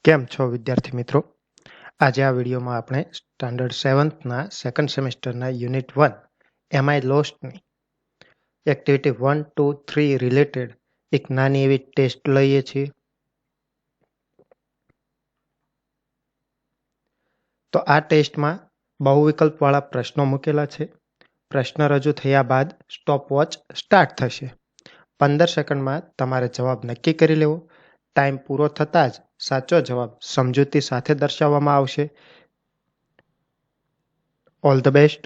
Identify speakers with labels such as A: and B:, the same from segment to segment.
A: કેમ છો વિદ્યાર્થી મિત્રો? આજે આ વિડીયોમાં આપણે સ્ટાન્ડર્ડ 7થના સેકન્ડ સેમેસ્ટરના યુનિટ 1 એમ આઈ લોસ્ટની એક્ટિવિટી 1, 2, 3 રિલેટેડ એક નાની એવી ટેસ્ટ લઈએ છીએ. તો આ ટેસ્ટમાં બહુ વિકલ્પવાળા પ્રશ્નો મૂકેલા છે. પ્રશ્ન રજૂ થયા બાદ સ્ટોપવોચ સ્ટાર્ટ થશે. 15 સેકન્ડમાં તમારે જવાબ નક્કી કરી લેવો. ટાઈમ પૂરો થતાં જ સાચો જવાબ સમજૂતી સાથે દર્શાવવામાં આવશે. All the best.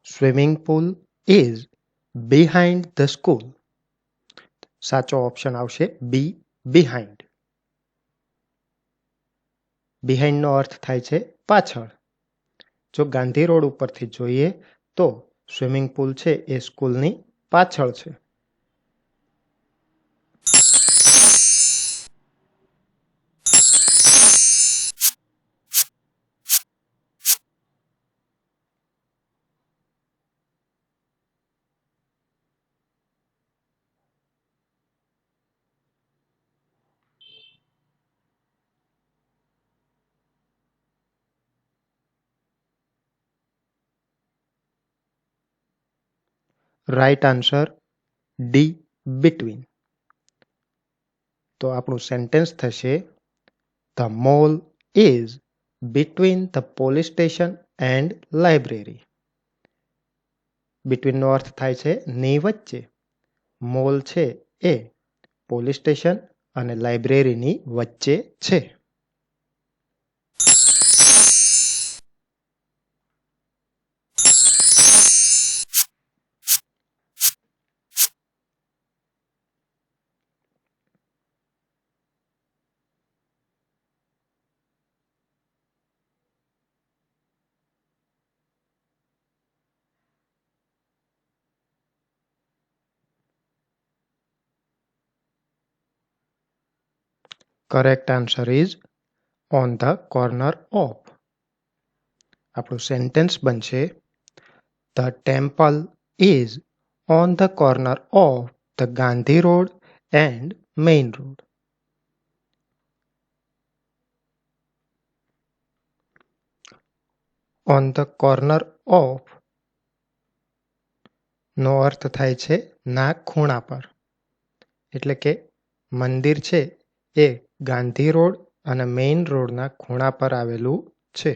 A: Swimming pool is behind the school. સાચો ઓપ્શન આવશે બી, બિહાઇન્ડ. બિહાઇન્ડનો અર્થ થાય છે પાછળ. જો ગાંધી રોડ ઉપરથી જોઈએ તો સ્વિમિંગ પુલ છે એ સ્કૂલની પાછળ છે. Right answer D, between. તો આપણું સેન્ટેન્સ થશે the mall is between the police station and library. બિટવીનનો અર્થ થાય છે ની વચ્ચે. મોલ છે એ પોલીસ સ્ટેશન અને લાઇબ્રેરીની વચ્ચે છે. Correct answer is on the corner of. આપણું સેન્ટેન્સ બનશે the temple is on the corner of the Gandhi road and main road. On the corner of નો અર્થ થાય છે ના ખૂણા પર. એટલે કે મંદિર છે એ ગાંધી રોડ અને મેઇન રોડના ખૂણા પર આવેલું છે.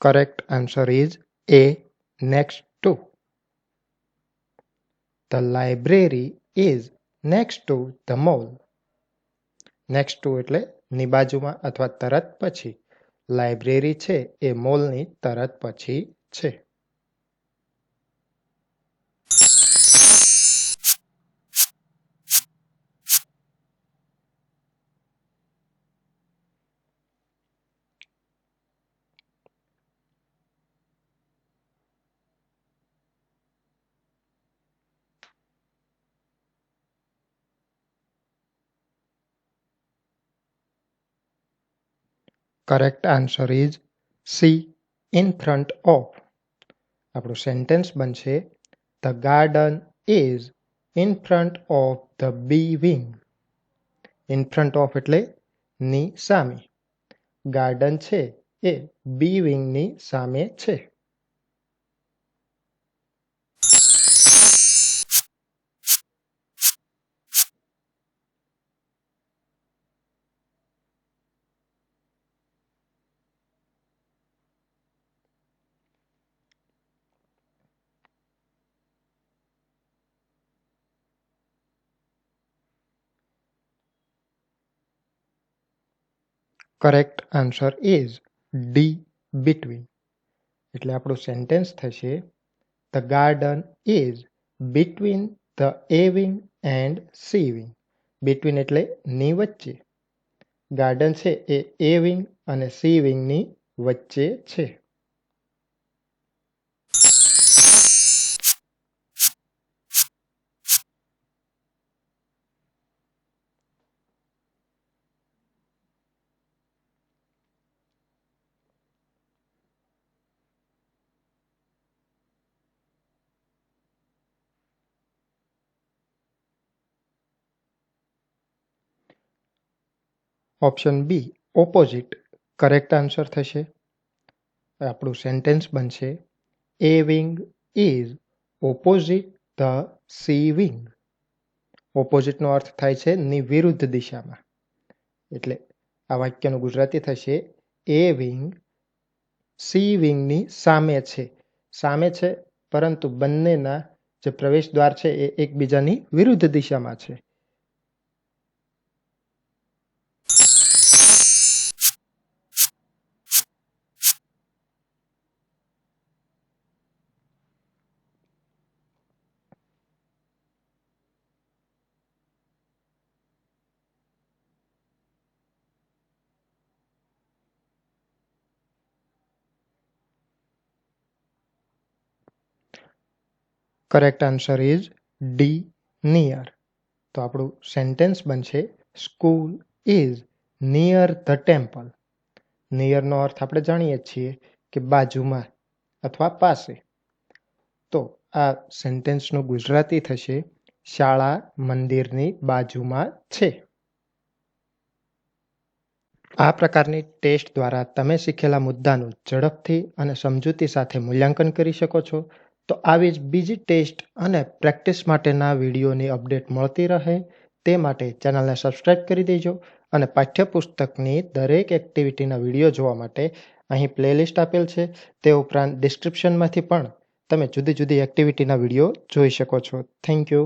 A: Correct answer is A, next to. The library is next to the mall. Next to એટલે ની બાજુમાં અથવા તરત પછી. લાઇબ્રેરી છે એ મોલની તરત પછી છે. Correct answer is C, in front of. આપણું સેન્ટેન્સ બનશે the garden is in front of the B wing. In front of એટલે ની સામે. ગાર્ડન છે એ બી વિંગની સામે છે. Correct answer is D between. એટલે આપણું સેન્ટેન્સ થશે the garden is between the A wing and C wing. Between એટલે ની વચ્ચે. ગાર્ડન છે એ એ વિંગ અને સી વિંગની વચ્ચે છે. Option B opposite correct answer થશે. આપણું સેન્ટેન્સ બનશે A wing is opposite the C wing. ઓપોઝિટનો અર્થ થાય છે ની વિરુદ્ધ દિશામાં. એટલે આ વાક્યનું ગુજરાતી થશે એ વિંગ સી વિંગની સામે છે. સામે છે પરંતુ બંનેના જે પ્રવેશ દ્વાર છે એ એકબીજાની વિરુદ્ધ દિશામાં છે. Correct answer is D near. તો આપણું સેન્ટેન્સ બનશે school is near the temple. નિયરનો અર્થ આપણે જાણીએ છીએ કે બાજુમાં અથવા પાસે. તો આ સેન્ટેન્સનું ગુજરાતી થશે શાળા મંદિરની બાજુમાં છે. આ પ્રકારની ટેસ્ટ દ્વારા તમે શીખેલા મુદ્દાનું ઝડપથી અને સમજૂતી સાથે મૂલ્યાંકન કરી શકો છો. તો આવી જ બીજી ટેસ્ટ અને પ્રેક્ટિસ માટેના વિડીયોની અપડેટ મળતી રહે તે માટે ચેનલને સબસ્ક્રાઈબ કરી દેજો અને પાઠ્યપુસ્તકની દરેક એક્ટિવિટીના વિડીયો જોવા માટે અહીં પ્લેલિસ્ટ આપેલ છે. તે ઉપરાંત ડિસ્ક્રિપ્શનમાંથી પણ તમે જુદી જુદી એક્ટિવિટીના વિડીયો જોઈ શકો છો. Thank you.